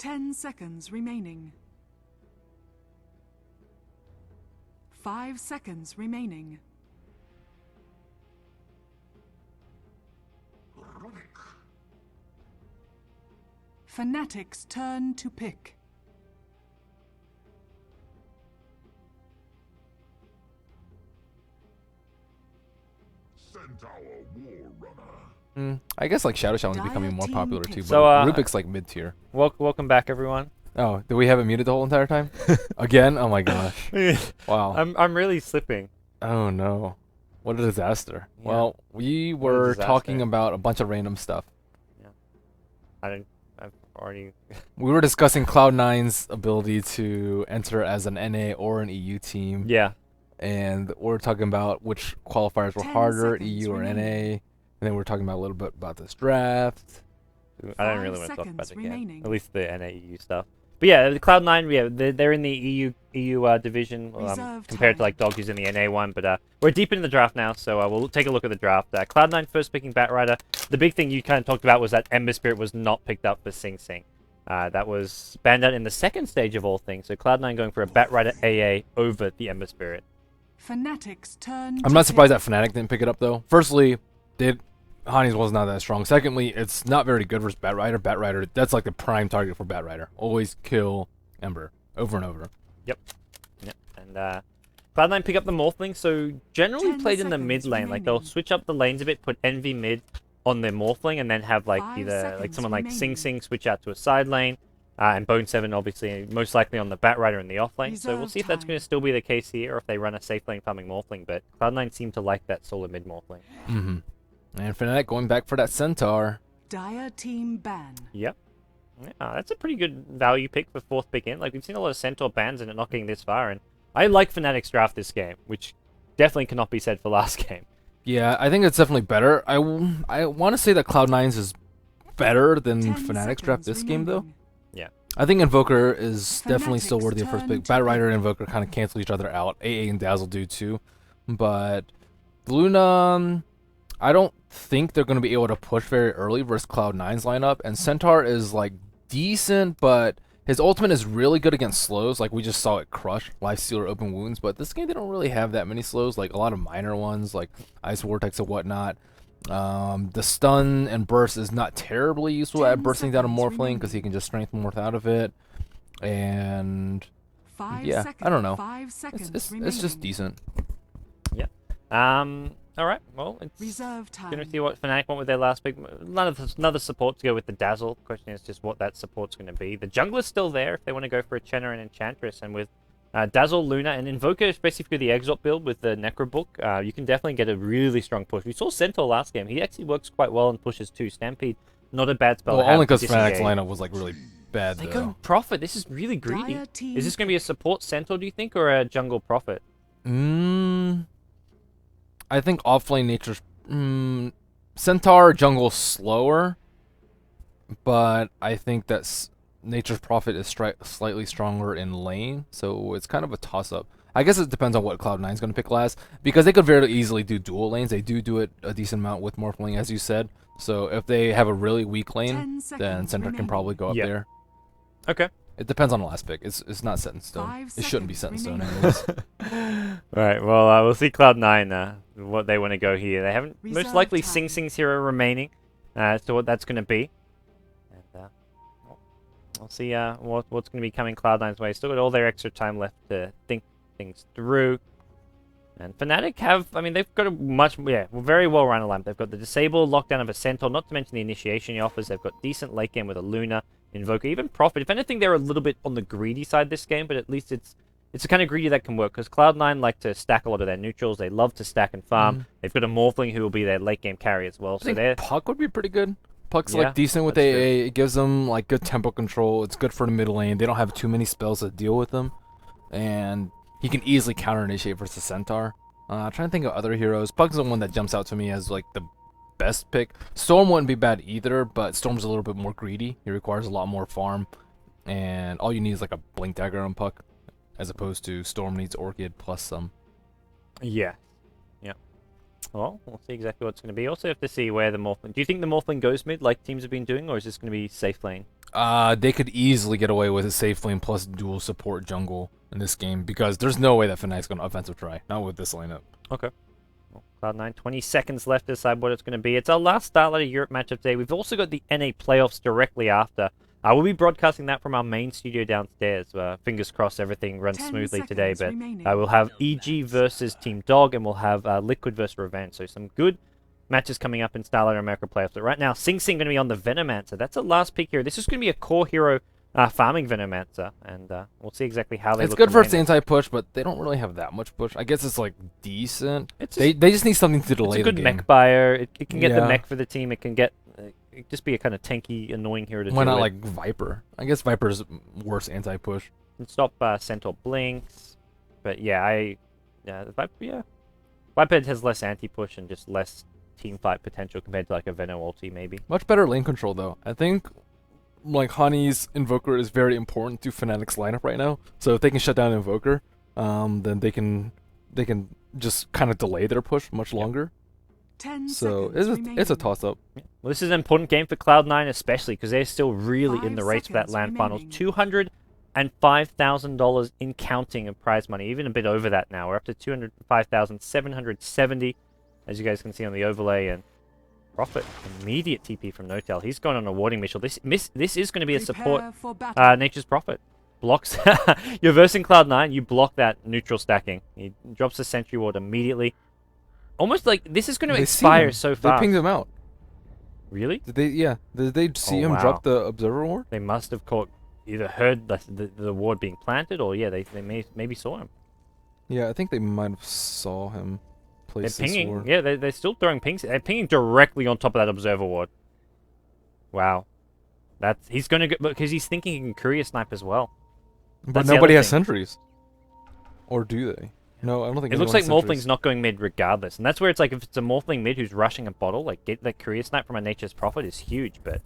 10 seconds remaining. 5 seconds remaining. Fnatic's turn to pick. I guess like Shadow Shaman is becoming more popular too, but So, Rubik's like mid tier. Welcome back, everyone. Oh, did we have it muted the whole entire time? Again? Oh my gosh. Wow. I'm really slipping. Oh no. What a disaster. Yeah. Well, we were disaster. talking about a bunch of random stuff. Yeah. I've already. We were discussing Cloud9's ability to enter as an NA or an EU team. Yeah. And we're talking about which qualifiers were 10 harder, seconds EU or NA. remaining. And then we're talking about a little bit about this draft. I don't 5 really want to talk about seconds it again. remaining. At least the NAEU stuff. But yeah, the Cloud9, yeah, they're in the EU division Reserve compared to time. like Dog, who's in the NA one. But we're deep into the draft now, so we'll take a look at the draft. Cloud9 first picking Batrider. The big thing you kind of talked about was that Ember Spirit was not picked up for Sing Sing. That was banned out in the second stage of all things. So Cloud9 going for a Batrider AA over the Ember Spirit. Fnatic's turn. I'm not surprised that Fnatic didn't pick it up though. Firstly, Hani's was not that strong. Secondly, it's not very good versus Batrider. Batrider, that's like the prime target for Batrider. Always kill Ember over and over. Yep. And Cloud9 pick up the Morphling, so generally 10 played in the mid seconds lane. Like they'll remaining. switch up the lanes a bit, put Envy mid on their Morphling, and then have like 5 either like seconds someone like Sing remaining. Sing switch out to a side lane, and Bone 7 obviously most likely on the Batrider in the off lane. So we'll Reserve see if that's time. going to still be the case here, or if they run a safe lane farming Morphling. But Cloud9 seem to like that solo mid Morphling. Mm-hmm. And Fnatic going back for that Centaur. Dire team ban. Yep. Yeah, that's a pretty good value pick for fourth pick in. Like, we've seen a lot of Centaur bans and it not getting this far, and I like Fnatic's draft this game, which definitely cannot be said for last game. Yeah, I think it's definitely better. I want to say that Cloud9's is better than 10 Fnatic's draft seconds this game, though. remaining. Yeah. I think Invoker is definitely still Fnatic's worthy of first turn pick. to Batrider pick. and Invoker kind of cancel each other out. AA and Dazzle do too. But Luna, I don't think they're going to be able to push very early versus Cloud9's lineup. And Centaur is like decent, but his ultimate is really good against slows. Like we just saw it crush Lifestealer Open Wounds. But this game, they don't really have that many slows. Like a lot of minor ones, like Ice Vortex and whatnot. The stun and burst is not terribly useful at 10 bursting down a seconds Morphling because he can just strength morph out of it. And 5 yeah, seconds. I don't know. 5 seconds it's remaining. just decent. All right. Well, it's Reserve gonna time. see what Fnatic want with their last pick. Another support to go with the Dazzle. Question is just what that support's going to be. The jungler's still there if they want to go for a Chenna and Enchantress, and with Dazzle, Luna, and Invoker, especially for the Exalt build with the Necro Book, you can definitely get a really strong push. We saw Centaur last game. He actually works quite well and pushes too. Stampede, not a bad spell. Well, to have only to because Fnatic's disengage. lineup was like really bad They though. go Prophet. This is really greedy. Dire team Is this going to be a support Centaur, do you think, or a jungle Prophet? I think offlane nature's Centaur jungle slower, but I think that nature's prophet is slightly stronger in lane, so it's kind of a toss up. I guess it depends on what Cloud9's going to pick last, because they could very easily do dual lanes. They do it a decent amount with Morphling, as you said. So if they have a really weak 10 lane, then seconds Centaur can remaining. probably go up Yep. there. Okay. It depends on the last pick. It's not set in stone. 5 It shouldn't be set in seconds stone remaining. anyways. Right, well, we'll see Cloud9 what they want to go here. They haven't most Reserve likely time. Sing Sing's hero remaining as to what that's going to be. And we'll see what's going to be coming Cloud9's way. Still got all their extra time left to think things through. And Fnatic have, I mean, they've got a very well run lineup. They've got the Disable, Lockdown of a Centaur, not to mention the Initiation he offers. They've got decent late game with a Luna, Invoker, even Prophet. If anything, they're a little bit on the greedy side this game, but at least it's the kind of greedy that can work, because Cloud9 like to stack a lot of their neutrals. They love to stack and farm. They've got a Morphling who will be their late game carry as well. I So think they're Puck would be pretty good. Puck's Yeah, like decent with that's AA. true. It gives them like good tempo control. It's good for the mid lane. They don't have too many spells to deal with them, and he can easily counter initiate versus Centaur. I'm trying to think of other heroes. Puck's the one that jumps out to me as like the best pick. Storm wouldn't be bad either, but Storm's a little bit more greedy. He requires a lot more farm, and all you need is like a blink dagger on Puck, as opposed to Storm needs Orchid plus some. yeah. Well, we'll see exactly what's going to be. Also have to see where the Morphling... Do you think the Morphling goes mid like teams have been doing, or is this going to be safe lane? They could easily get away with a safe lane plus dual support jungle in this game because there's no way that Fnatic's going to offensive try. Not with this lineup. Okay. Well, Cloud9, 20 seconds left to decide what it's going to be. It's our last Starladder Europe matchup today. We've also got the NA playoffs directly after. I will be broadcasting that from our main studio downstairs. Fingers crossed everything runs 10 smoothly today, but remaining. we'll have EG versus Team Dog, and we'll have Liquid versus Revenge. So some good matches coming up in Starladder America playoffs. But right now, Sing Sing going to be on the Venomancer. That's a last pick here. This is going to be a core hero farming Venomancer, and we'll see exactly how they It's look. good for in its anti-push, but they don't really have that much push. I guess it's like decent. It's They just need something to delay It's a the good game. mech buyer. It can get the Yeah. mech for the team. It can get it just be a kind of tanky, annoying hero to Why deal not with. like Viper? I guess Viper's worse anti-push. And stop Centaur blinks, but yeah, the Viper, yeah, Viper has less anti-push and just less team fight potential compared to like a Veno ulti maybe. Much better lane control though. I think like Honey's Invoker is very important to Fnatic's lineup right now. So if they can shut down Invoker, then they can just kind of delay their push much longer. 10 So seconds it's a remaining. toss-up. Well, this is an important game for Cloud9 especially because they're still really in 5 the race for that seconds land finals. remaining. $205,000 in counting of prize money, even a bit over that now. We're up to 205,770, as you guys can see on the overlay. And Prophet, immediate TP from Notel. He's gone on a warding mission. This is going to be a support. Prepare for battle. Nature's Prophet blocks. You're versing Cloud9. You block that neutral stacking. He drops the sentry ward immediately. Almost like this is going to They see expire him. so They fast. pinged him out. Really? Did they? Yeah. Did they see him wow. drop the observer ward? They must have either heard the ward being planted, or yeah, they maybe saw him. Yeah, I think they might have saw him They're place this pinging. ward. Yeah, they're still throwing pings. They're pinging directly on top of that observer ward. Wow. He's going to go because he's thinking he can courier snipe as well. But That's the nobody other has thing. sentries. Or do they? No, I don't think It looks anyone like has Morphling's sentries. not going mid regardless, and that's where it's like if it's a Morphling mid who's rushing a bottle, like get that courier snipe from a Nature's Prophet is huge. But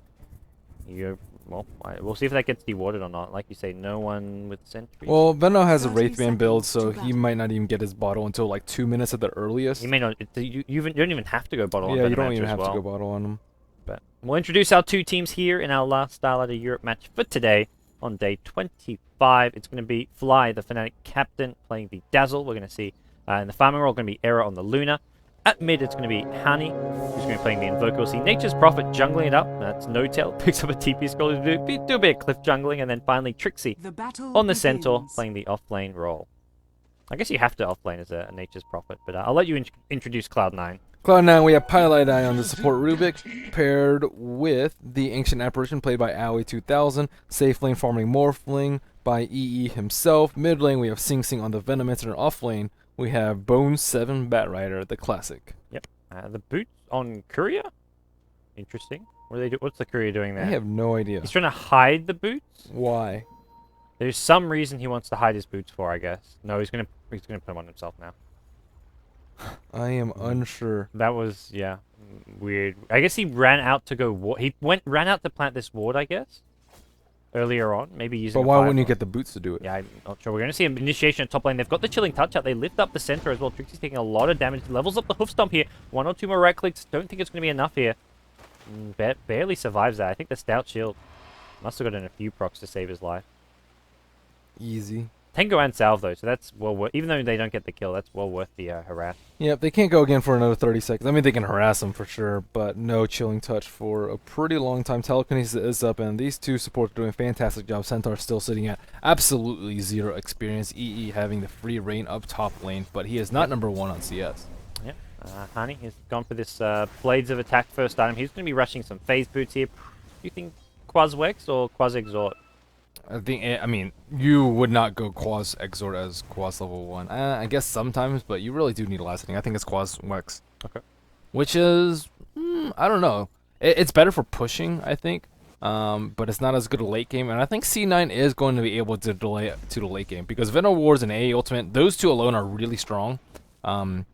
we'll see if that gets dewarded or not. Like you say, no one with sentries. Well, Veno has a 30 Wraithband build, so seconds to he battle. might not even get his bottle until like 2 minutes at the earliest. You may not. You don't even have to go bottle on Yeah, you don't Venomancer even as have well. to go bottle on him. But we'll introduce our two teams here in our last Starladder Europe match for today on day 25. It's going to be Fly, the Fnatic captain, playing the Dazzle. We're going to see in the farming role going to be Era on the Luna. At mid, it's going to be Hani, who's going to be playing the Invoker. We'll see Nature's Prophet jungling it up. That's Notel. Picks up a TP scroll to do a bit of cliff jungling. And then finally Trixie The battle on the Centaur, begins. playing the off-lane role. I guess you have to off-lane as a Nature's Prophet, but I'll let you introduce Cloud9. Cloud9, we have Pilot Eye on the support Rubik, paired with the Ancient Apparition, played by Aoi 2000. Safe lane farming Morphling by EE himself. Mid lane, we have Sing Sing on the Venomancer, and off lane, we have Bone 7 Batrider, the classic. Yep. The boots on Courier? Interesting. What do they do? What's the Courier doing there? I have no idea. He's trying to hide the boots? Why? There's some reason he wants to hide his boots for, I guess. No, he's gonna put them on himself now. I am unsure. That was, yeah, weird. I guess he ran out to go ran out to plant this ward, I guess. Earlier on, maybe using But a why fire wouldn't you force. get the boots to do it? Yeah, I'm not sure. We're going to see an initiation at top lane. They've got the chilling touch out. They lift up the center as well. Trixie's taking a lot of damage. Levels up the hoof stomp here. 1 or 2 more right clicks. Don't think it's going to be enough here. Barely survives that. I think the stout shield must have gotten a few procs to save his life. Easy. Tango and salve though, so that's well worth. Even though they don't get the kill, that's well worth the harass. Yep, they can't go again for another 30 seconds. I mean, they can harass them for sure, but no chilling touch for a pretty long time. Telekinesis is up, and these two supports are doing a fantastic job. Centaur still sitting at absolutely 0 experience. EE having the free reign up top lane, but he is not number 1 on CS. Yep. Hani has gone for this Blades of Attack first item. He's going to be rushing some phase boots here. Do you think Quas-Wex or Quas-Exort? I mean, you would not go Quas Exort as Quas level 1. I guess sometimes, but you really do need last hitting. I think it's Quas Wex. Okay. Which is, I don't know. It's better for pushing, I think. But it's not as good a late game. And I think C9 is going to be able to delay it to the late game. Because Venom Wars and AA Ultimate, those two alone are really strong. And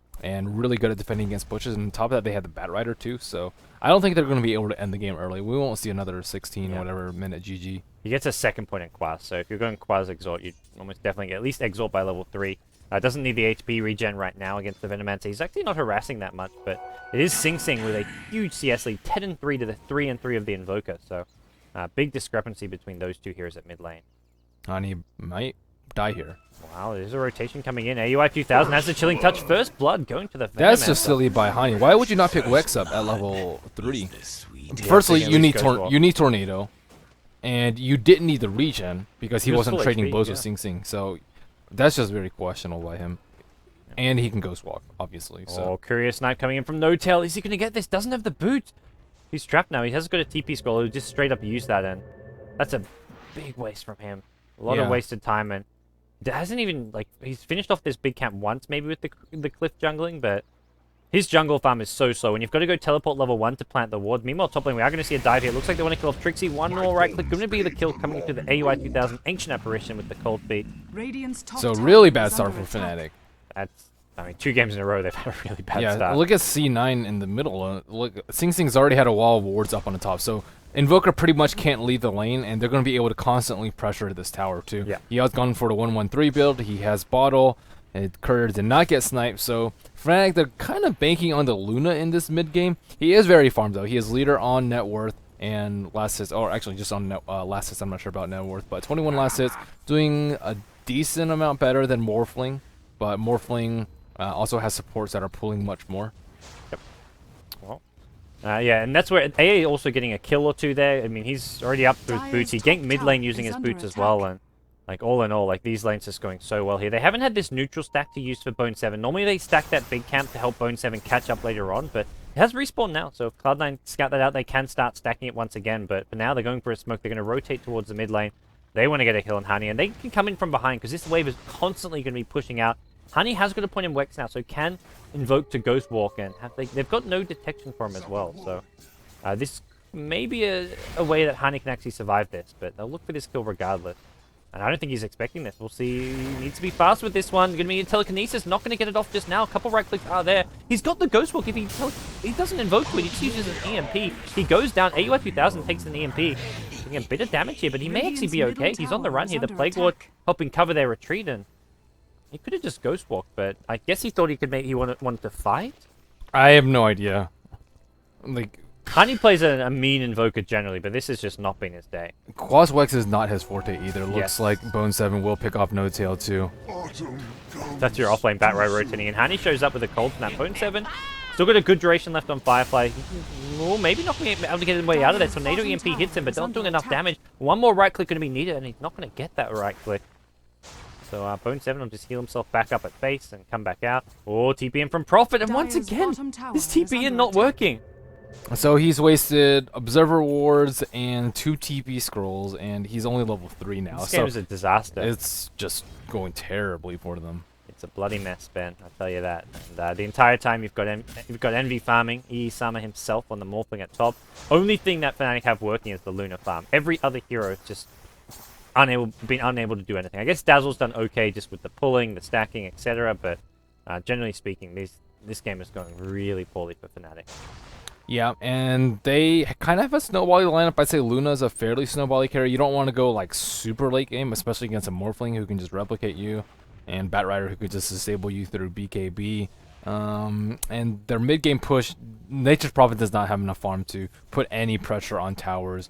really good at defending against pushes. And on top of that, they have the Batrider too. So I don't think they're going to be able to end the game early. We won't see another 16 or whatever minute GG. He gets a second point in Quas, so if you're going Quas Exort, you'd almost definitely get at least Exort by level 3. Doesn't need the HP regen right now against the Venomancer. He's actually not harassing that much, but it is Sing Sing with a huge CS lead, 10-3 to the 3-3 of the Invoker. So, big discrepancy between those two heroes at mid lane. Honey might die here. Wow, there's a rotation coming in. AUI 2000 has the Chilling Touch. First blood going to the Venomancer. That's just silly by Honey. Why would you not pick Wex up at level 3? Firstly, you need Tornado, and you didn't need the regen because he wasn't trading blows with Sing Sing. So that's just very questionable by him. And he can Ghost Walk, obviously. So. Oh, Curious Knight coming in from No Tail. Is he going to get this? Doesn't have the boot. He's trapped now. He hasn't got a TP scroll. He'll just straight up use that, and that's a big waste from him. A lot of wasted time, and hasn't even, like, he's finished off this big camp once, maybe with the cliff jungling, but his jungle farm is so slow, and you've got to go teleport level 1 to plant the ward. Meanwhile, top lane, we are going to see a dive here. Looks like they want to kill off Trixie. One more right click. Going to be the kill coming to the AUI 2000 Ancient Apparition with the cold feet. So really bad start for Fnatic. That's, I mean, 2 games in a row, they've had a really bad start. Look at C9 in the middle. Look, Sing Sing's already had a wall of wards up on the top, so Invoker pretty much can't leave the lane, and they're going to be able to constantly pressure this tower, too. Yeah. He has gone for the 1-1-3 build. He has Bottle, and Courier did not get sniped, so Fnatic, they're kind of banking on the Luna in this mid-game. He is very farmed, though. He is leader on net worth and last hits, or actually just on last hits. I'm not sure about net worth, but 21 last hits, doing a decent amount better than Morphling, but Morphling also has supports that are pulling much more. Yep. Well, yeah, and that's where AA also getting a kill or 2 there. I mean, he's already up through his boots. He ganked mid lane using his boots as well, and like all in all, like these lanes just going so well here. They haven't had this neutral stack to use for Bone 7. Normally they stack that big camp to help Bone 7 catch up later on, but it has respawned now. So if Cloud9 scout that out, they can start stacking it once again. But for now, they're going for a smoke. They're going to rotate towards the mid lane. They want to get a kill on Honey, and they can come in from behind because this wave is constantly going to be pushing out. Honey has got a point in Wex now, so can invoke to Ghost Walk, and they've got no detection for him as well. So this may be a way that Honey can actually survive this, but they'll look for this kill regardless. And I don't think he's expecting this. We'll see. He needs to be fast with this one. Going to be a telekinesis. Not going to get it off just now. A couple right clicks are there. He's got the Ghost Walk. If he doesn't invoke to it, he just uses an EMP. He goes down. AUI 2000 takes an EMP. Doing a bit of damage here, but he may actually be okay. He's on the run here. The Plague Ward helping cover their retreat, and he could have just Ghost Walked, but I guess he thought he could he wanted to fight? I have no idea. Like, Honey plays a mean Invoker generally, but this has just not been his day. Quas Wex is not his forte either. Looks like Bone 7 will pick off No Tail too. That's your offlane bat right rotating, and Honey shows up with a cold snap. Bone 7 still got a good duration left on Firefly. Well, maybe not going to be able to get his way out of there. Tornado EMP hits him, but not doing enough damage. One more right click going to be needed, and he's not going to get that right click. So Bone 7 will just heal himself back up at base and come back out. Oh, TP in from Prophet, and once again, this TP in not working. So he's wasted Observer Wards and 2 TP Scrolls, and he's only level 3 now. This game is a disaster. It's just going terribly for them. It's a bloody mess, Ben. I tell you that. And the entire time you've got Envy farming, Sama himself on the Morphling at top. Only thing that Fnatic have working is the Luna farm. Every other hero is just been unable to do anything. I guess Dazzle's done okay just with the pulling, the stacking, etc. But generally speaking, this game is going really poorly for Fnatic. Yeah, and they kind of have a snowbally lineup. I'd say Luna's a fairly snowbally carry. You don't want to go like super late game, especially against a Morphling who can just replicate you, and Batrider who could just disable you through BKB. And their mid game push, Nature's Prophet does not have enough farm to put any pressure on towers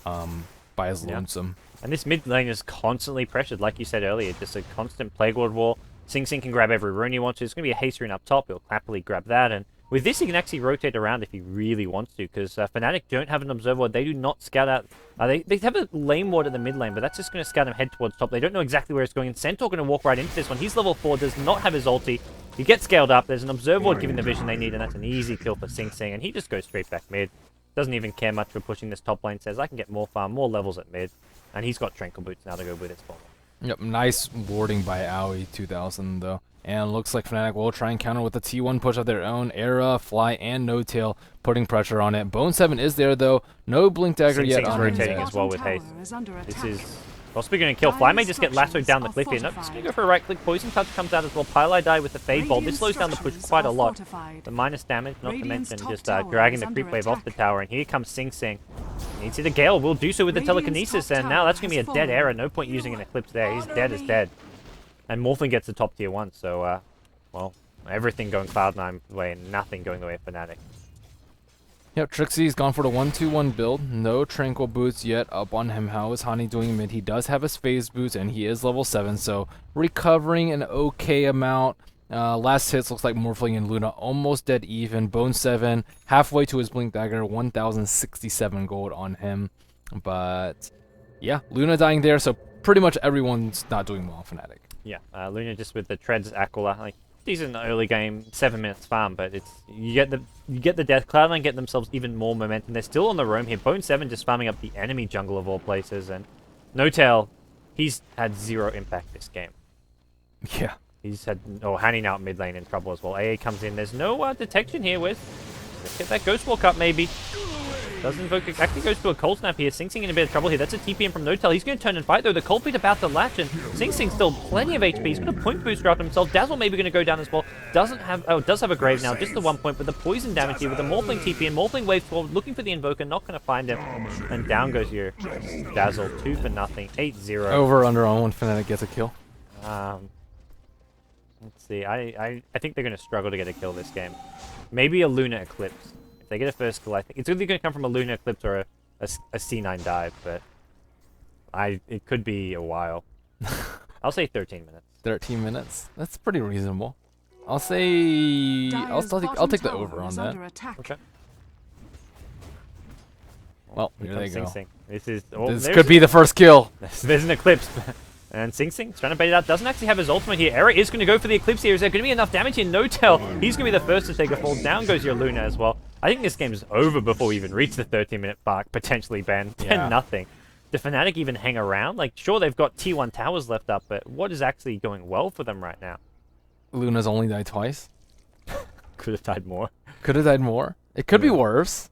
by his lonesome. And this mid lane is constantly pressured, like you said earlier, just a constant Plague Ward wall. Sing Sing can grab every rune he wants to. It's going to be a haste rune up top. He'll happily grab that, and with this, he can actually rotate around if he really wants to, because Fnatic don't have an Observer Ward. They do not scout out. They have a lane ward at the mid lane, but that's just going to scout him head towards top. They don't know exactly where it's going, and Centaur going to walk right into this one. He's level 4, does not have his ulti. He gets scaled up. There's an Observer Ward giving the vision they need, and that's an easy kill for Sing Sing, and he just goes straight back mid. Doesn't even care much for pushing this top lane. Says, I can get more farm, more levels at mid, and he's got Tranquil Boots now to go with his farm. Yep, nice warding by AUI 2000 though. And looks like Fnatic will try and counter with a T1 push of their own. Era, Fly, and No Tail putting pressure on it. Bone 7 is there though. No Blink Dagger yet on rotating as well with haste. This is possibly going to kill. Fly may just get lassoed down the cliff here. Nope, just going to go for a right click. Poison Touch comes out as well. Pylai die with the Fade Bolt. This slows down the push quite a lot. The minus damage, not to mention just dragging the creep wave off the tower. And here comes Sing Sing. Needs to the Gale. Will do so with the telekinesis. And now that's going to be a dead Era. No point using an Eclipse there. He's dead as dead. And Morphling gets the top tier 1, so, well, everything going Cloud9 way and nothing going the way of Fnatic. Yep, Trixie's gone for the 1-2-1 build. No Tranquil Boots yet up on him. How is Hani doing mid? He does have his phase boots, and he is level 7, so recovering an okay amount. Last hits looks like Morphling and Luna almost dead even. Bone 7, halfway to his Blink Dagger, 1,067 gold on him. But, yeah, Luna dying there, so pretty much everyone's not doing well on Fnatic. Yeah, Luna just with the Treads Aquila, like, decent early game, 7 minutes farm, but it's you get the death. Cloud9 get themselves even more momentum. They're still on the roam here. Bone 7 just farming up the enemy jungle of all places, and No-Tail, he's had 0 impact this game. Yeah. He's had Hanning out mid lane in trouble as well. AA comes in. There's no detection here with. Let's get that Ghost Walk up maybe. Doesn't invoke. Actually goes to a Cold Snap here. Sing Sing in a bit of trouble here. That's a TP in from No-Tail. He's going to turn and fight though. The Cold Feet about to latch, and Sing Sing still plenty of HP. He's got a point booster after himself. Dazzle maybe going to go down as well. Does have a grave now. Just the 1 point, but the poison damage here with the Morphling TP and Morphling waves forward, looking for the Invoker. Not going to find him, and down goes your Dazzle. 2 for nothing. 8-0. Over under on when Fnatic gets a kill. Let's see. I think they're going to struggle to get a kill this game. Maybe a Luna Eclipse. If they get a first kill, I think it's either going to come from a Luna Eclipse or a C9 dive, but it could be a while. I'll say 13 minutes. 13 minutes? That's pretty reasonable. I'll say I'll take the over on that. Okay. Well, here they go. Sing. This could be the first kill. There's an Eclipse. And Sing Sing trying to bait it out. Doesn't actually have his ultimate here. Era is going to go for the Eclipse here. Is there going to be enough damage here? No-Tail. He's going to be the first to take a fall. Down goes your Luna as well. I think this game's over before we even reach the 13-minute mark. Potentially, Ben. 10-0. The Fnatic even hang around? Like, sure, they've got T1 towers left up, but what is actually going well for them right now? Luna's only died twice. Could have died more. Could have died more. It could be worse.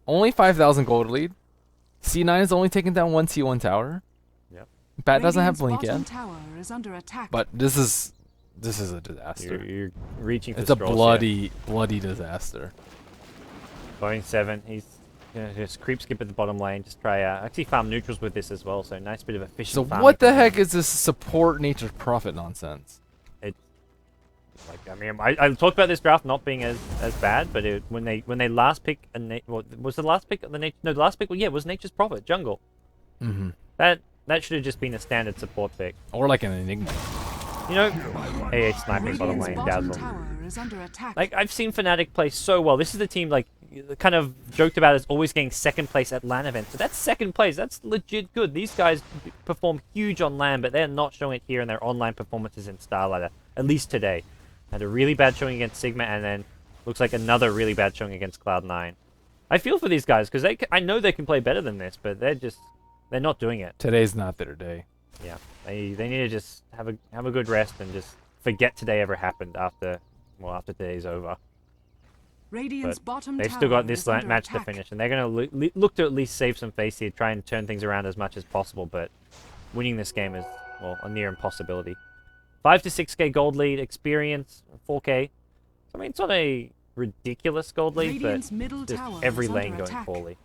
Only 5,000 gold lead. C9 is only taking down one T1 tower. Bat doesn't have blink yet, but this is a disaster. You're reaching for it's a straws bloody disaster. Going 7, he's gonna just creep skip at the bottom lane. Just try actually farm neutrals with this as well. So nice bit of efficient. So farming. what the heck is this support Nature's Prophet nonsense? Like, I mean, I talked about this draft not being as bad, but when they last pick was the last pick the last pick was Nature's Prophet jungle. Mm-hmm. That should have just been a standard support pick. Or like an Enigma. You know, AA sniping bottom lane, Dazzle. Like, I've seen Fnatic play so well. This is the team, like, kind of joked about as always getting second place at LAN events. So that's second place. That's legit good. These guys perform huge on LAN, but they're not showing it here in their online performances in Starladder. At least today. Had a really bad showing against Sigma, and then looks like another really bad showing against Cloud9. I feel for these guys, because I know they can play better than this, but they're not doing it. Today's not their day. Yeah, they need to just have a good rest and just forget today ever happened after today's over. But they've still got this match to finish, and they're going to look to at least save some face here, try and turn things around as much as possible. But winning this game is, well, a near impossibility. 5 to 6k gold lead, experience 4k. I mean, it's not a ridiculous gold lead, but just every lane going poorly.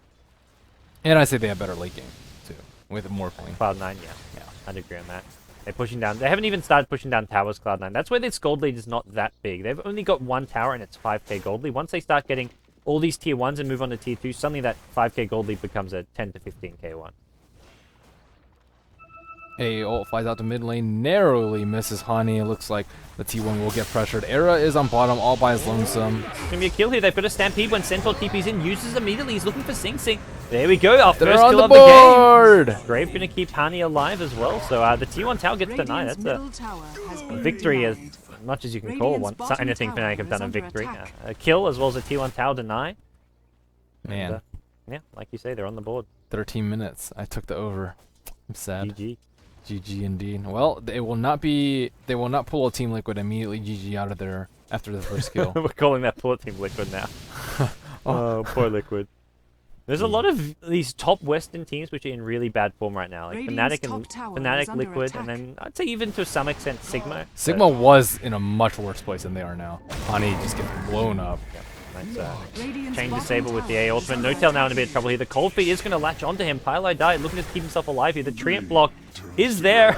And I say they have better late game too, with more playing. Cloud9, yeah, I'd agree on that. They're pushing down. They haven't even started pushing down towers, Cloud9. That's where this gold lead is not that big. They've only got one tower and it's 5k gold lead. Once they start getting all these tier 1s and move on to tier 2, suddenly that 5k gold lead becomes a 10 to 15k one. A ult flies out to mid lane, narrowly misses Hani. It looks like the T1 will get pressured. Era is on bottom, all by his lonesome. It's gonna be a kill here. They've got a Stampede when Centaur TP's in, uses immediately. He's looking for Sing Sing. There we go, our first kill of the game. Grave gonna keep Hani alive as well, so the T1 tower gets denied. That's a victory as much as you can call one. Anything Fnatic have done a victory. A kill as well as a T1 tower deny. Man. And, yeah, like you say, they're on the board. 13 minutes. I took the over. I'm sad. GG. GG indeed. Well, they will not pull a Team Liquid immediately GG out of there after the first kill. We're calling that poor Team Liquid now. Oh, poor Liquid. There's a lot of these top Western teams which are in really bad form right now. Like Fnatic, Liquid, and then I'd say even to some extent Sigma. Sigma was in a much worse place than they are now. Hani just gets blown up. Nice Radiant's change bottom disable with the tower A is ultimate. under No Tail now in a bit attack. of trouble here. The cold feet is going to latch onto him. Pylai died, looking to keep himself alive here. The treant block is there.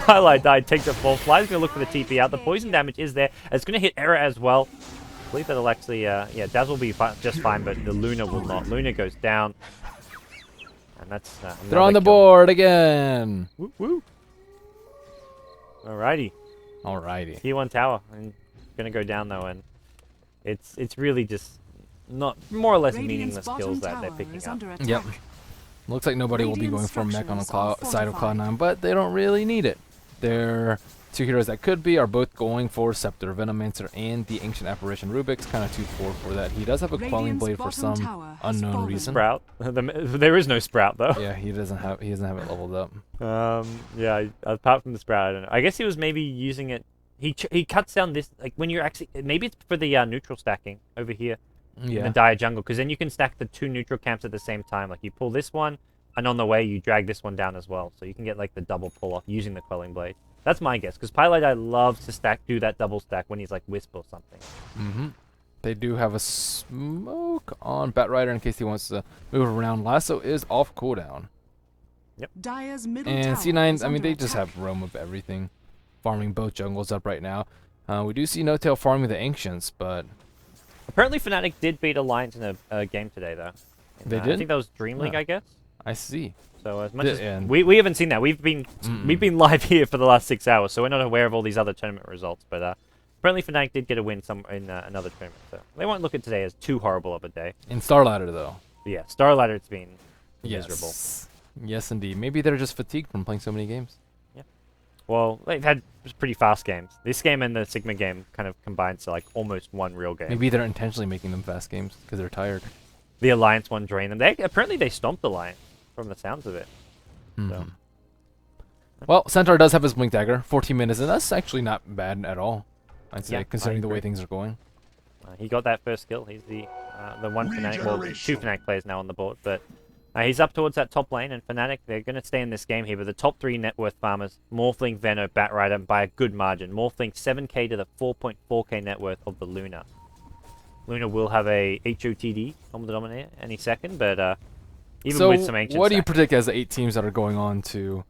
Pylai died, takes a fall. Fly's going to look for the TP out. The poison damage is there. It's going to hit Era as well. I believe that'll actually, yeah, Daz will be just fine, but the Luna will not. Luna goes down. And that's They're on the board again. Woo woo. Alrighty. Alrighty. Tier 1 tower. And going to go down though, and it's really just not more or less Radiant's meaningless bottom kills that they're tower picking is up. under attack. Yep. Looks like nobody will be Radiant going for mech on the structures are side of fortified. Cloud9, but they don't really need it. Their two heroes that could be are both going for Scepter, Venomancer, and the Ancient Apparition. Rubik's kind of too forward for that. He does have a Quelling Radiant's Blade for bottom some tower has unknown fallen. reason. Sprout. There is no Sprout though. Yeah, he doesn't have it leveled up. Yeah, apart from the Sprout, I don't know. I guess he was maybe using it. He cuts down this, like when you're actually, maybe it's for the neutral stacking over here in Yeah. the Dire Jungle, because then you can stack the two neutral camps at the same time. Like you pull this one, and on the way you drag this one down as well, so you can get like the double pull off using the Quelling Blade. That's my guess, because Pylai loves to do that double stack when he's like Wisp or something. Mm-hmm. They do have a smoke on Batrider in case he wants to move around. Lasso is off cooldown. Dire's middle And tower C9, is I mean, under they just attack. have roam of everything. Farming both jungles up right now. We do see No Tail farming the Ancients, but Apparently Fnatic did beat Alliance in a game today, though. They I did? think that was Dream League, Oh. I guess. I see. So as much Yeah, as and- we haven't seen that, we've been live here for the last 6 hours, so we're not aware of all these other tournament results. But apparently Fnatic did get a win in another tournament, so they won't look at today as too horrible of a day. In Starladder, though. But yeah, Starladder, it's been miserable. Yes. Yes, indeed. Maybe they're just fatigued from playing so many games. Well, they've had pretty fast games. This game and the Sigma game kind of combined to like almost one real game. Maybe they're intentionally making them fast games because they're tired. The Alliance one drained them. Apparently they stomped Alliance from the sounds of it. Mhm. Well, Centaur does have his Blink Dagger, 14 minutes, and that's actually not bad at all, I'd say, Yeah, I considering the way agree. things are going. He got that first kill. He's the one Fnatic, well, two Fnatic players now on the board, but he's up towards that top lane, and Fnatic, they're going to stay in this game here, but the top three net worth farmers, Morphling, Veno, Batrider, by a good margin. Morphling 7k to the 4.4k net worth of the Luna. Luna will have a HOTD, Common Denominator, any second, but even So, with some Ancient what do you stack- predict as the 8 teams that are going on to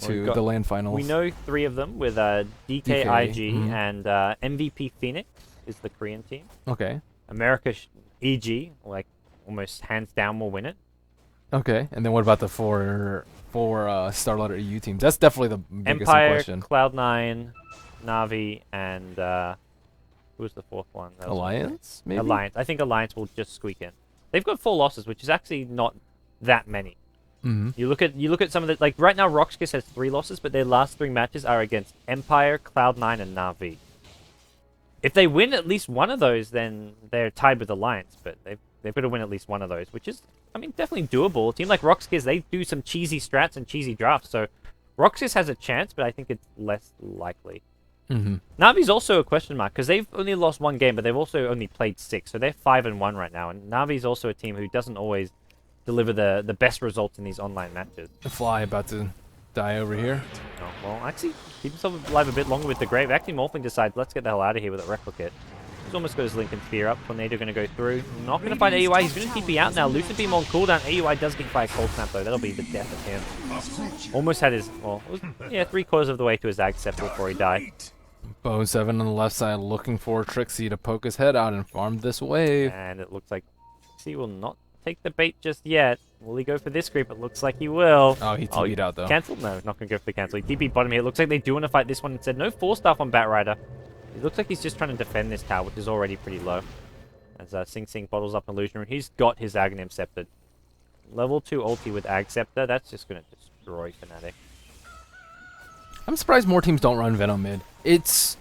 we've got- the LAN finals? We know three of them with DKIG mhm. and MVP Phoenix is the Korean team. Okay. America EG, like almost hands down, will win it. Okay. And then what about the four Starladder EU teams? That's definitely the biggest in Empire, question. Cloud9, Na'Vi, and who was the fourth one? That was- Alliance, maybe? Alliance. I think Alliance will just squeak in. They've got 4 losses, which is actually not that many. Mm-hmm. You look at some of the, like right now Roxkiss has 3 losses, but their last 3 matches are against Empire, Cloud9, and Na'Vi. If they win at least one of those, then they're tied with Alliance, but they've got to win at least one of those, which is, I mean, definitely doable. A team like Roxkiss, they do some cheesy strats and cheesy drafts, so Roxkiss has a chance, but I think it's less likely. Mm-hmm. Navi's also a question mark, because they've only lost 1 game, but they've also only played 6, so they're 5-1 right now, and Navi's also a team who doesn't always deliver the best results in these online matches. The Fly about to die over here. Oh, well, actually, keep himself alive a bit longer with the Grave. Actually, Morphling decides, let's get the hell out of here with a Replicate. He's almost got his Lincoln Sphere up. Tornado going to go through. Not going to find AUI. He's going to TP out now. Lucid Beam on cooldown. AUI does get by a Cold Snap, though. That'll be the death of him. Almost had his, well, it was, yeah, 3/4 of the way to his Ag Scepter before he died. Bone 7 on the left side looking for Trixie to poke his head out and farm this wave. And it looks like he will not take the bait just yet. Will he go for this creep? It looks like he will. Oh, he TP'd out though. Cancelled? No, not going to go for the cancel. He TP'd bottom here. It looks like they do want to fight this one instead. No 4-staff on Batrider. It looks like he's just trying to defend this tower, which is already pretty low. As Sing Sing bottles up an Illusion Rune. He's got his Aghanim Scepter. Level 2 ulti with Ag Scepter. That's just going to destroy Fnatic. I'm surprised more teams don't run Venom mid. It's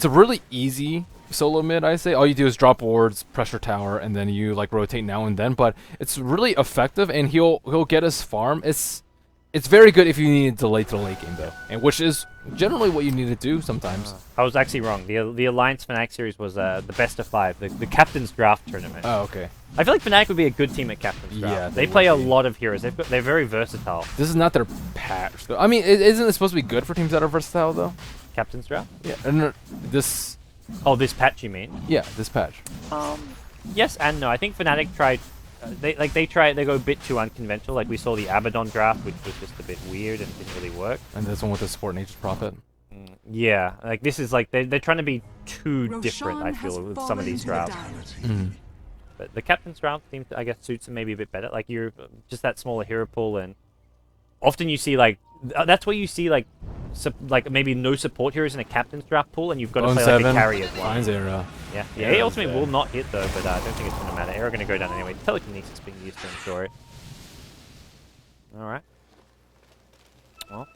a really easy solo mid, I say. All you do is drop wards, pressure tower, and then you like rotate now and then. But it's really effective, and he'll get us farm. It's very good if you need to delay to the late game though, and which is generally what you need to do sometimes. I was actually wrong. The Alliance Fnatic series was the best of 5, the Captain's Draft tournament. Oh, okay. I feel like Fnatic would be a good team at Captain's Draft. Yeah, they they play a would be. lot of heroes. They're very versatile. This is not their patch though. I mean, isn't it supposed to be good for teams that are versatile though? Captain's Draft? Yeah. And this Oh, this patch you mean? Yeah, this patch. Yes and no. I think Fnatic tried. They go a bit too unconventional. Like we saw the Abaddon draft, which was just a bit weird and didn't really work. And this one with the support Nature's Prophet. Yeah, like this is like they're trying to be too Roshan different. I feel has with some fallen of these to the drafts. dire. But the captain's draft seems to, I guess, suits them maybe a bit better. Like you're just that smaller hero pool, and often you see like that's where you see like maybe no support heroes in a captain's draft pool, and you've got to play like a carry as well. Finds Era. Yeah, yeah. Ultimate will not hit though, but I don't think it's going to matter. Era going to go down anyway. Telekinesis being used to ensure it. All right. Well,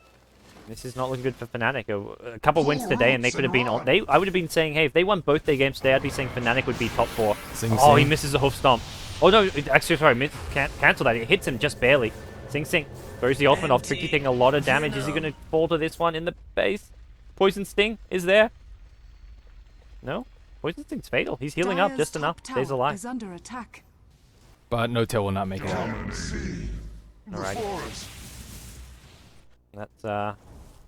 this is not looking good for Fnatic. A couple wins today, and they could have been on. I would have been saying, hey, if they won both their games today, I'd be saying Fnatic would be top 4. Oh, he misses a hoof stomp. Oh no, actually, sorry, cancel that. It hits him just barely. Sing Sing throws the ultimate off. Tricky taking a lot of damage. Is he going to fall to this one in the base? Poison Sting is there. No, Poison Sting's fatal. He's healing up just enough. Stays alive. Is under attack. But No Tail will not make it out. Alright. That's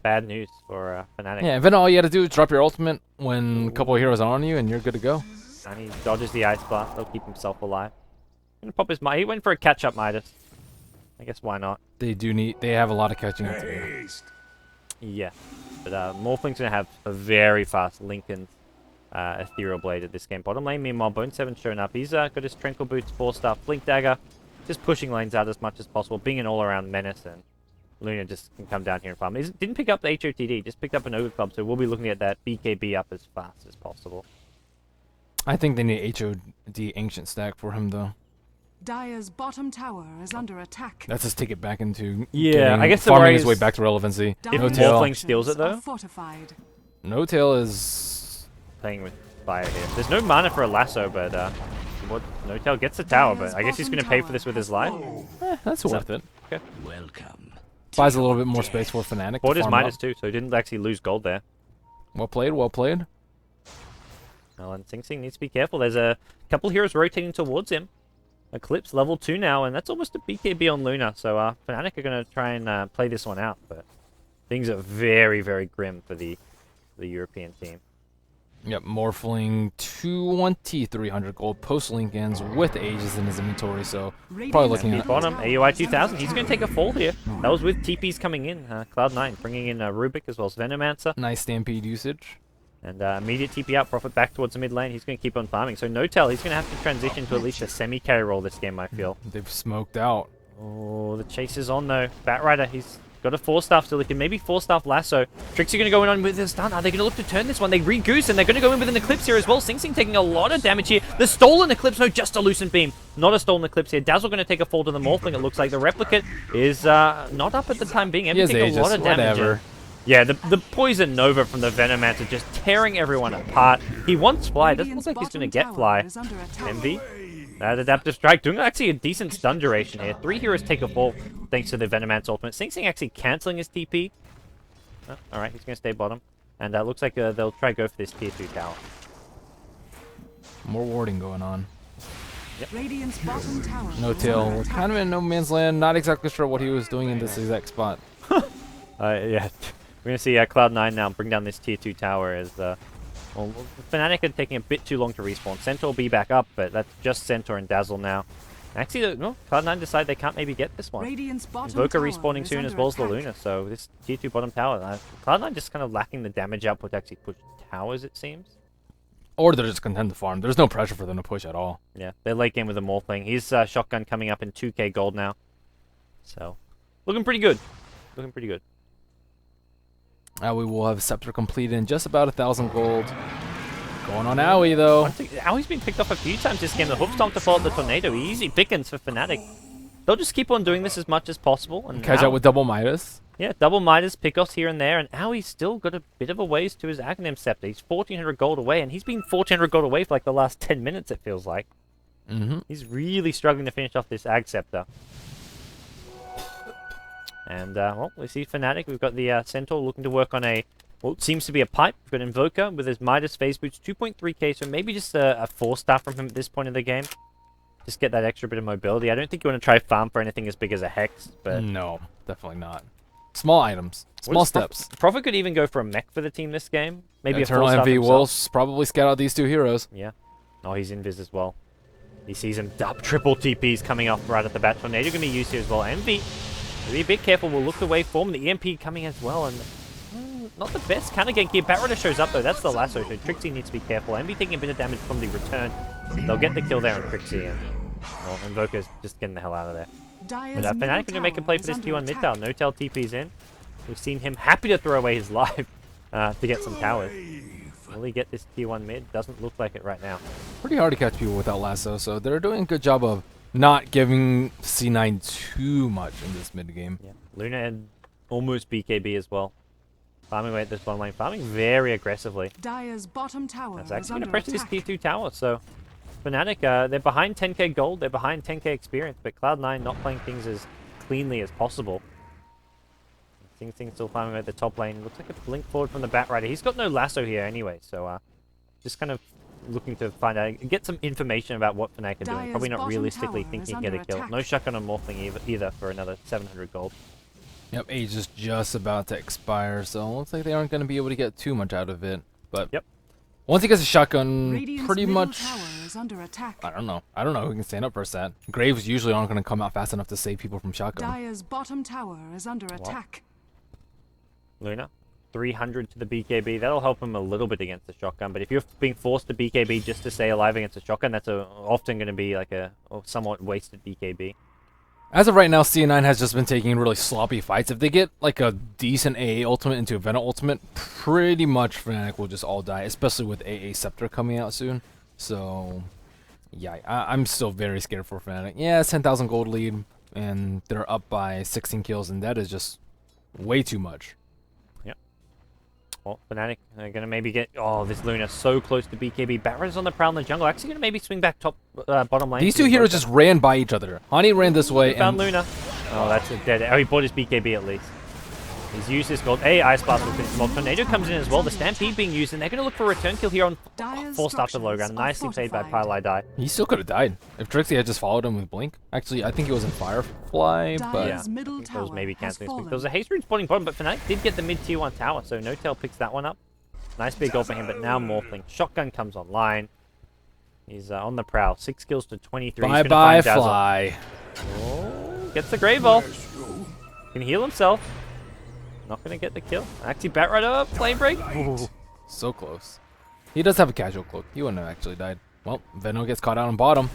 bad news for Fnatic. Yeah, and then all you had to do is drop your ultimate when a couple of heroes are on you, and you're good to go. And he dodges the Ice Blast. He'll keep himself alive. Gonna pop his Midas. He went for a catch-up Midas. I guess why not? They have a lot of catching up to do. Yeah. But Morphling's gonna have a very fast Lincoln Ethereal Blade at this game. Bottom lane, meanwhile, Bone7 showing up. He's got his Tranquil Boots, 4-star, Blink Dagger. Just pushing lanes out as much as possible, being an all-around menace, and Luna just can come down here and farm. Didn't pick up the HOTD, just picked up an Ogre Club, so we'll be looking at that BKB up as fast as possible. I think they need HOD Ancient Stack for him, though. Dire's bottom tower is under attack. That's his ticket back into I guess the farming worry his way is back to relevancy. if No Tail. Morphling steals it, though? Fortified. No Tail is... Playing with fire here. There's no mana for a lasso, but No Tail gets the tower, but I guess he's going to pay for this with his life. That's worth it. Okay. Welcome. Buys a little bit more space for Fnatic. Bought his Midas too, so he didn't actually lose gold there. Well played, well played. Well, and Sing Sing needs to be careful. There's a couple heroes rotating towards him. Eclipse level 2 now, and that's almost a BKB on Luna. So Fnatic are going to try and play this one out, but things are very, very grim for the European team. Yep, Morphling 2,300 gold post Lincolns with Aegis in his inventory, so probably looking at... Bottom, AUI 2000. He's going to take a fall here. That was with TPs coming in. Cloud9 bringing in Rubik as well as Venomancer. Nice Stampede usage. And immediate TP out, Profit back towards the mid lane. He's going to keep on farming. So No Tail, he's going to have to transition to at least a semi-carry role this game, I feel. They've smoked out. Oh, the chase is on though. Batrider, he's got a 4-staff still. He can maybe 4-staff lasso. Trixie going to go in on with a stun. Are they going to look to turn this one? They re-goose and they're going to go in with an Eclipse here as well. Sing Sing taking a lot of damage here. The stolen Eclipse, no, just a Lucent Beam. Not a stolen Eclipse here. Dazzle going to take a fall to the Morphling. It looks like the Replicate is not up at the time being. Empty taking a lot of damage. Whatever. Yeah, the Poison Nova from the Venomancer just tearing everyone apart. He wants Fly. It doesn't look like he's going to get Fly. Envy. That Adaptive Strike doing actually a decent stun duration here. 3 heroes take a fall thanks to the Venomancer ultimate. Sing Sing actually cancelling his TP. Oh, alright, he's going to stay bottom. And looks like they'll try go for this tier 2 tower. More warding going on. Yep. Radiant's bottom tower. No Tail, kind of in no man's land. Not exactly sure what he was doing in this exact spot. Yeah. We're going to see Cloud9 now bring down this tier 2 tower as well, Fnatic are taking a bit too long to respawn. Centaur will be back up, but that's just Centaur and Dazzle now. Actually, no, Cloud9 decide they can't maybe get this one. Invoker respawning soon as well as the Luna, so this tier 2 bottom tower. Cloud9 just kind of lacking the damage output to actually push towers, it seems. Or they're just content to farm. There's no pressure for them to push at all. Yeah, they're late game with a Morphling. His shotgun coming up in 2k gold now. So, looking pretty good. Looking pretty good. We will have Scepter completed in just about 1,000 gold. Going on Owie, though. Owie's been picked off a few times this game. The hoof stomp to follow the tornado. Easy pickings for Fnatic. They'll just keep on doing this as much as possible. And catch out with double Midas. Yeah, double Midas, pickoffs here and there. And Owie's still got a bit of a ways to his Aghanim Scepter. He's 1,400 gold away, and he's been 1,400 gold away for like the last 10 minutes, it feels like. He's really struggling to finish off this Ag Scepter. And, well, we see Fnatic. We've got the Centaur looking to work on a, well, it seems to be a pipe. We've got Invoker with his Midas Phase Boots, 2.3k, so maybe just a 4-star from him at this point in the game. Just get that extra bit of mobility. I don't think you want to try farm for anything as big as a Hex, but... No, definitely not. Small items. Small steps. Prophet could even go for a mech for the team this game. Maybe Eternal a full Envy staff will himself. probably scout out these two heroes. Yeah. Oh, he's invis as well. He sees him triple TPs coming off right at the bat. Tornado going to be used here as well. Envy, be a bit careful. We'll look away from the EMP coming as well. And not the best counter gank here. Batrider shows up though. That's the lasso. So Trixie needs to be careful. Envy taking a bit of damage from the return. They'll get the kill there on Trixie. And well, Invoker's just getting the hell out of there. Dyer's But Fnatic going to make a play for this T1 mid tower. No tail TP's in. We've seen him happy to throw away his life to get some towers. Will he get this T1 mid? Doesn't look like it right now. Pretty hard to catch people without lasso, so they're doing a good job of not giving C9 too much in this mid game. Yeah. Luna and almost BKB as well. Farming away at this bottom lane. Farming very aggressively. Dyer's bottom tower That's is actually going under to pressure this attack. T2 tower. So Fnatic, they're behind 10k gold. They're behind 10k experience. But Cloud9 not playing things as cleanly as possible. Sing Sing still farming away at the top lane. Looks like a blink forward from the Batrider. He's got no lasso here anyway. So just kind of looking to find out, get some information about what Fnatic are doing. Dyer's Probably not bottom realistically tower thinking is he can get a under kill. attack. No shotgun on Morphling either for another 700 gold. Yep, age is just about to expire, so it looks like they aren't going to be able to get too much out of it. But Yep. once he gets a shotgun, Radiant's pretty middle much... tower is under attack. I don't know who can stand up for that. Graves usually aren't going to come out fast enough to save people from shotgun. Dyer's bottom tower is under attack. Luna, 300 to the BKB. That'll help him a little bit against the shotgun. But if you're being forced to BKB just to stay alive against a shotgun, that's often going to be like a somewhat wasted BKB. As of right now, C9 has just been taking really sloppy fights. If they get like a decent AA ultimate into a Venom ultimate, pretty much Fnatic will just all die, especially with AA Scepter coming out soon. So, yeah, I'm still very scared for Fnatic. Yeah, it's 10,000 gold lead, and they're up by 16 kills, and that is just way too much. Well, Fnatic are going to maybe get... Oh, this Luna so close to BKB. Batrider's on the prowl in the jungle. Actually going to maybe swing back bottom lane. These two heroes just ran by each other. Hani ran this way, Found and Luna. Oh, that's a dead... Oh, he bought his BKB at least. He's used his gold. Ice Blast will finish him off. Tornado comes in as well. The Stampede being used, and they're going to look for a return kill here on Dyer's forced after low structures ground. are Nicely played by fortified. Pylai. he still could have died if Trixie had just followed him with Blink. Actually, I think it was in Firefly, but... Dyer's middle There tower was maybe has canceling. fallen. There was a haste rune spawning bottom, but Fnatic did get the mid tier 1 tower, so No Tail picks that one up. Nice big goal for him, but now Morphling. Shotgun comes online. He's on the prowl. 6 kills to 23. He's gonna Bye-bye, find Dazzle. Fly. Oh, gets the Grey Ball. Can heal himself. Not going to get the kill. Actually, Batrider, Flame Break. Ooh. So close. He does have a casual cloak. He wouldn't have actually died. Well, Veno gets caught out on bottom.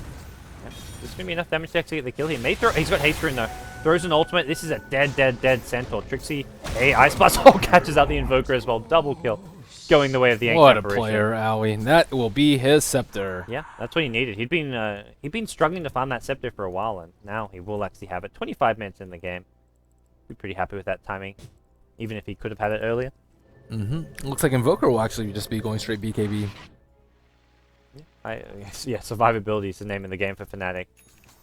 Yep. There's going to be enough damage to actually get the kill here. May throw. He's got haste rune though. Throws an ultimate. This is a dead Centaur. Trixie. Hey, Ice Blast. Oh, catches out the Invoker as well. Double kill. Going the way of the Ancient What a Apparition. player, Owie. That will be his scepter. Yeah, that's what he needed. He'd been struggling to find that scepter for a while, and now he will actually have it. 25 minutes in the game. Be pretty happy with that timing, even if he could have had it earlier. Looks like Invoker will actually just be going straight BKB. Yeah, survivability is the name of the game for Fnatic.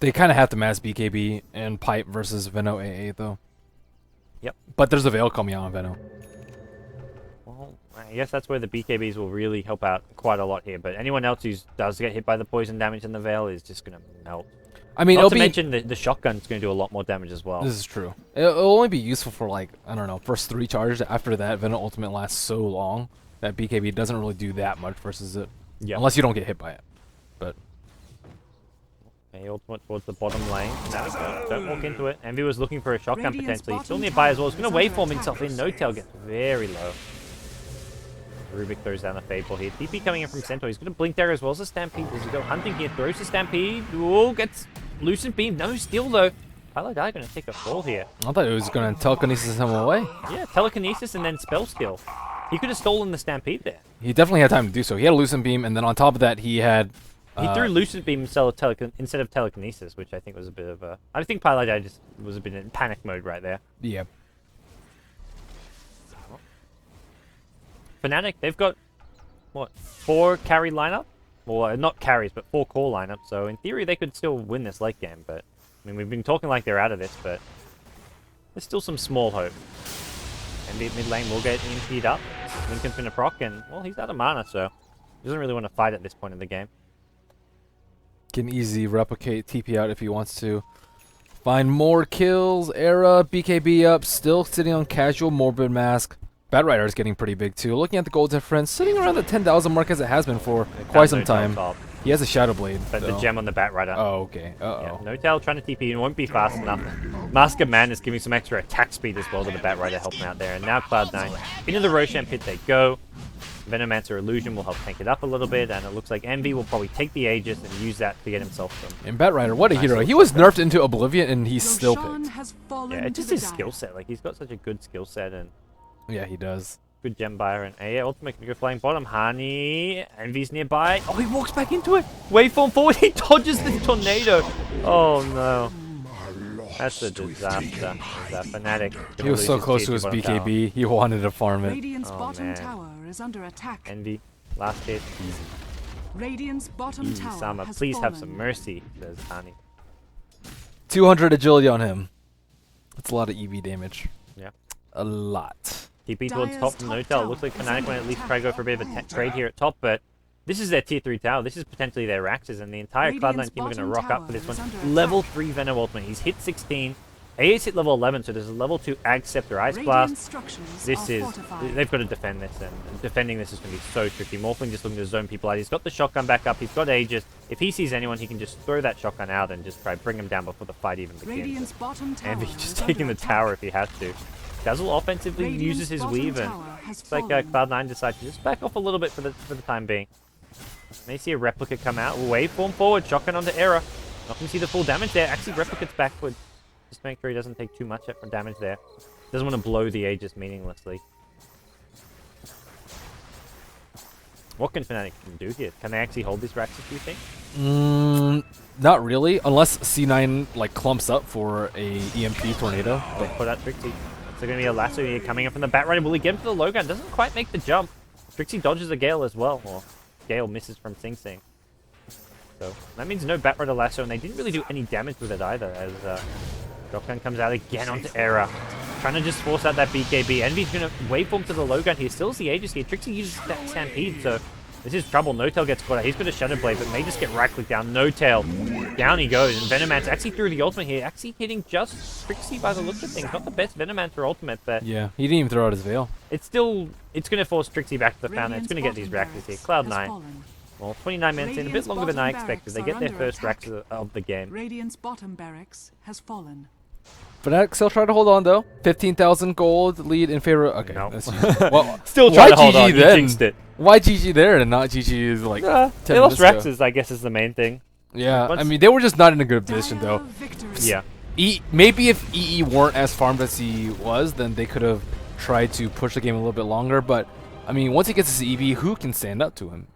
They kind of have to mass BKB and Pipe versus Veno AA, though. Yep. But there's a Veil coming out on Veno. Well, I guess that's where the BKBs will really help out quite a lot here. But anyone else who does get hit by the poison damage in the Veil is just going to melt. I mean, Not it'll to be... mention the shotgun's going to do a lot more damage as well. This is true. It'll only be useful for, like, I don't know, first 3 charges. After that, Veno Ultimate lasts so long that BKB doesn't really do that much versus it. Yeah. Unless you don't get hit by it. But... Okay, ultimate towards the bottom lane. No, don't walk into it. Envy was looking for a shotgun Radiant's potentially. He's still bottom nearby as well. He's tower going to is under waveform himself in. attack. No Tail gets very low. Rubik throws down a Fade Ball here. TP coming in from Centaur. He's going to blink there as well as a Stampede. Does he go hunting here? Throws the Stampede. Ooh, gets Lucent Beam. No steal though. Pylai going to take a fall here. I thought it was going to telekinesis him away. Yeah, Telekinesis and then Spell Skill. He could have stolen the Stampede there. He definitely had time to do so. He had a Lucent Beam, and then on top of that, he had... He threw Lucent Beam instead of Telekinesis, which I think was a bit of a... I think Pylai just was a bit in panic mode right there. Yeah. Fnatic, they've got, what, 4 carry lineup? Well, not carries, but 4 core lineup. So in theory, they could still win this late game. But I mean, we've been talking like they're out of this, but there's still some small hope. And mid lane will get emptied up. Lincoln's gonna proc, and well, he's out of mana, so he doesn't really want to fight at this point in the game. Can easily replicate TP out if he wants to. Find more kills. Era, BKB up, still sitting on casual Morbid Mask. Batrider is getting pretty big too. Looking at the gold difference, sitting around the 10,000 mark as it has been for quite some time. He has a Shadow Blade. But the gem on the Batrider. Oh, okay. Yeah, No Tail trying to TP and won't be fast enough. Mask of Man is giving some extra attack speed as well to the Batrider, helping out there. And now Cloud9 into the Roshan pit they go. Venomancer Illusion will help tank it up a little bit, and it looks like Envy will probably take the Aegis and use that to get himself some. And Batrider, what a hero. He was nerfed into Oblivion and he's still picked. Yeah, it's just his skill set. Like, he's got such a good skill set, and yeah, he does. good gem buyer. And yeah, ultimate can go flying bottom. Hani, Envy's nearby. Oh, he walks back into it. Waveform forward, he dodges the tornado. Oh no. That's a disaster. That Fnatic. He was so close to his BKB. He wanted to farm it. Radiant's Oh, bottom man. tower is under attack. Envy, last hit. Easy. Radiant's bottom Easy, tower Sama. has Please have fallen. some mercy, says Hani. 200 agility on him. That's a lot of EV damage. Yeah. A lot. TP towards Dire's top from top No Tail. tower Looks like is Fnatic under might at least attack. try to go for a bit of a trade here at top, but this is their tier 3 tower. This is potentially their Raxes, and the entire Radiant's Cloud9 team are going to bottom rock up for tower this is one. under Level attack. 3 Venom Ultimate. He's hit 16. AA's hit level 11, so there's a level 2 Ag Scepter Ice Radiant Blast. structures This are is... fortified. They've got to defend this, and defending this is going to be so tricky. Morphling just looking to zone people out. He's got the shotgun back up. He's got Aegis. If he sees anyone, he can just throw that shotgun out and just try to bring him down before the fight even begins. Radiant's bottom tower Envy just is taking the under tower attack. if he has to. Dazzle offensively Radiant's uses his bottom weave, and tower has it's like fallen. Cloud9 decides to just back off a little bit for the time being. May see a replica come out. Waveform forward, shotgun onto Era. Not going to see the full damage there. Actually, replicate's backward. Just make sure he doesn't take too much for damage there. Doesn't want to blow the Aegis meaninglessly. What can Fnatic do here? Can they actually hold this Raxus, do you think? Not really, unless C9 like clumps up for a EMP tornado. They put out Trixie. So going to be a lasso here coming up from the Batrider. Will he get him to the low gun? Doesn't quite make the jump. Trixie dodges a Gale as well. Or Gale misses from Sing Sing. So that means no Batrider lasso, and they didn't really do any damage with it either, as shotgun comes out again onto Era. Trying to just force out that BKB. Envy's going to waveform to the low gun here. Still has the Aegis here. Trixie uses that Stampede, so this is trouble. No Tail gets caught out. He's got a Shadow Blade, but may just get right-clicked down. No Tail. Down he goes. And Venomancer actually threw the ultimate here. Actually hitting just Trixie by the looks of things. Not the best Venomancer ultimate, but Yeah, he didn't even throw out his veil. it's still... It's going to force Trixie back to the fountain. It's going to get these Radiant's Raxes here. bottom Cloud9. has fallen. Well, 29 minutes in. A bit Radiant's longer than I bottom expected. They barracks get are their under first attack. Raxes of the game. Radiant's bottom barracks has fallen. Fnatic still trying to hold on though. 15,000 gold lead in favor. Okay, No. that's well, Still why trying to hold GG on. You then? jinxed it. Why GG there and not GG like 10 They lost minutes ago? Raxes, I guess, is the main thing. Yeah, Once- I mean they were just not in a good position Dire though. victory. Yeah. Maybe if EE weren't as farmed as he was, then they could have tried to push the game a little bit longer. But I mean, once he gets his EV, who can stand up to him?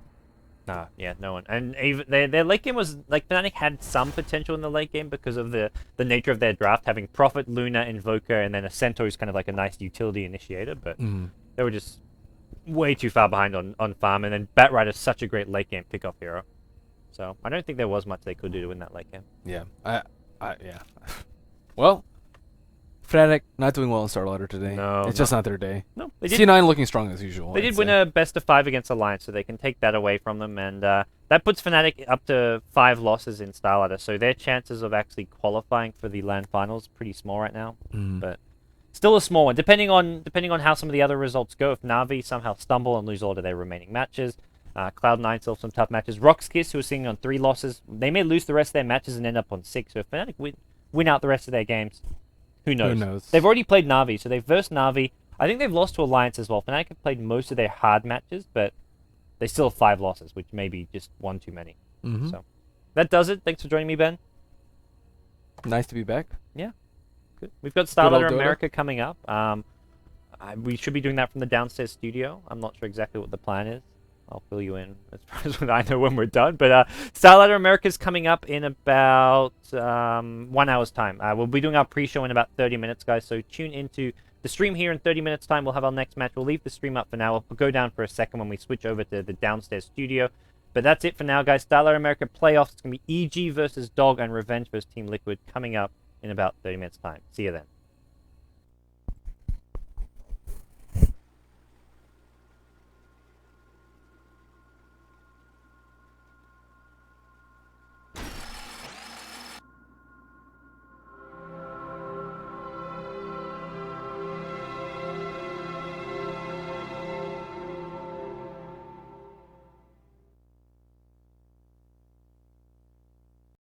Nah, yeah, no one. And even their late game was like Fnatic had some potential in the late game because of the nature of their draft, having Prophet, Luna, Invoker, and then a Centaur who's kind of like a nice utility initiator. But they were just way too far behind on farm. And then Batrider's such a great late game pickoff hero. So I don't think there was much they could do to win that late game. Yeah, yeah. Well, Fnatic not doing well in Starladder today. No, it's just not their day. No, they did. C9 looking strong as usual. They I'd did win say. a best of 5 against Alliance, so they can take that away from them, and that puts Fnatic up to 5 losses in Starladder. So their chances of actually qualifying for the LAN finals are pretty small right now, but still a small one. Depending on how some of the other results go, if Na'Vi somehow stumble and lose all of their remaining matches, Cloud9 still have some tough matches. Roxkiss, who are sitting on 3 losses, they may lose the rest of their matches and end up on 6. So if Fnatic win out the rest of their games, who knows? Who knows? They've already played Na'Vi, so they've versed Na'Vi. I think they've lost to Alliance as well. Fnatic have played most of their hard matches, but they still have 5 losses, which may be just one too many. So that does it. Thanks for joining me, Ben. Nice to be back. Yeah, good. We've got old Starladder Dota. America coming up. We should be doing that from the downstairs studio. I'm not sure exactly what the plan is. I'll fill you in as far as what I know when we're done. But Starladder America is coming up in about 1 hour's time. We'll be doing our pre-show in about 30 minutes, guys. So tune into the stream here in 30 minutes' time. We'll have our next match. We'll leave the stream up for now. We'll go down for a second when we switch over to the downstairs studio. But that's it for now, guys. Starladder America playoffs. It's going to be EG versus Dog and Revenge versus Team Liquid coming up in about 30 minutes' time. See you then.